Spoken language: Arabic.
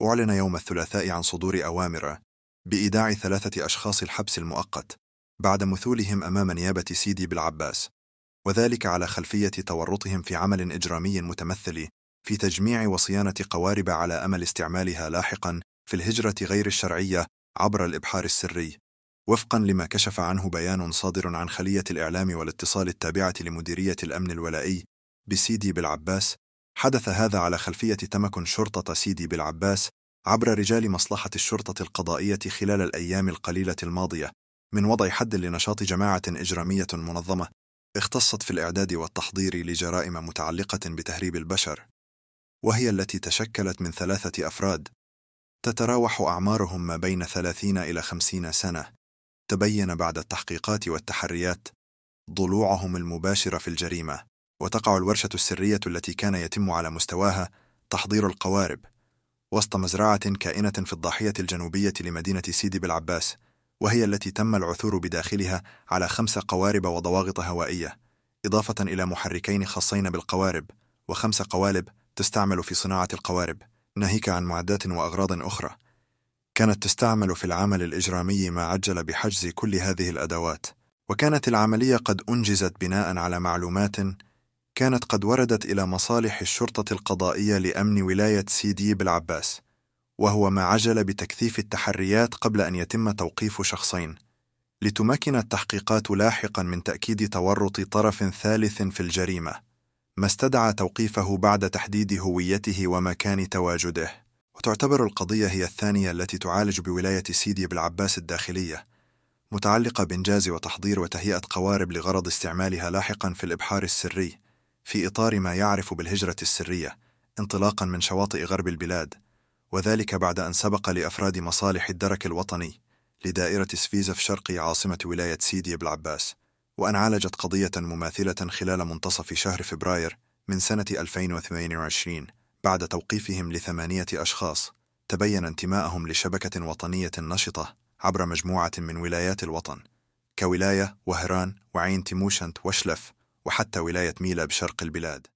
أعلن يوم الثلاثاء عن صدور أوامر بإيداع 3 أشخاص الحبس المؤقت بعد مثولهم أمام نيابة سيدي بالعباس، وذلك على خلفية تورطهم في عمل إجرامي متمثل في تجميع وصيانة قوارب على أمل استعمالها لاحقاً في الهجرة غير الشرعية عبر الإبحار السري، وفقاً لما كشف عنه بيان صادر عن خلية الإعلام والاتصال التابعة لمديرية الأمن الولائي بسيدي بالعباس. حدث هذا على خلفية تمكن شرطة سيدي بالعباس عبر رجال مصلحة الشرطة القضائية خلال الأيام القليلة الماضية من وضع حد لنشاط جماعة إجرامية منظمة اختصت في الإعداد والتحضير لجرائم متعلقة بتهريب البشر، وهي التي تشكلت من 3 أفراد تتراوح أعمارهم ما بين 30 إلى 50 سنة. تبين بعد التحقيقات والتحريات ضلوعهم المباشر في الجريمة، وتقع الورشة السرية التي كان يتم على مستواها تحضير القوارب وسط مزرعة كائنة في الضاحية الجنوبية لمدينة سيدي بالعباس، وهي التي تم العثور بداخلها على 5 قوارب وضواغط هوائية، إضافة إلى محركين خاصين بالقوارب و5 قوالب تستعمل في صناعة القوارب، ناهيك عن معدات وأغراض أخرى كانت تستعمل في العمل الإجرامي، ما عجل بحجز كل هذه الأدوات. وكانت العملية قد أنجزت بناء على معلومات كانت قد وردت إلى مصالح الشرطة القضائية لأمن ولاية سيدي بالعباس، وهو ما عجل بتكثيف التحريات قبل أن يتم توقيف شخصين، لتمكن التحقيقات لاحقا من تأكيد تورط طرف ثالث في الجريمة، ما استدعى توقيفه بعد تحديد هويته ومكان تواجده. وتعتبر القضية هي الثانية التي تعالج بولاية سيدي بالعباس الداخلية، متعلقة بإنجاز وتحضير وتهيئة قوارب لغرض استعمالها لاحقا في الإبحار السري في إطار ما يعرف بالهجرة السرية انطلاقا من شواطئ غرب البلاد، وذلك بعد أن سبق لأفراد مصالح الدرك الوطني لدائرة سفيزف شرقي عاصمة ولاية سيدي بالعباس وأن عالجت قضية مماثلة خلال منتصف شهر فبراير من سنة 2022 بعد توقيفهم ل8 أشخاص تبين انتمائهم لشبكة وطنية نشطة عبر مجموعة من ولايات الوطن كولاية وهران وعين تيموشنت وشلف وحتى ولاية ميلا بشرق البلاد.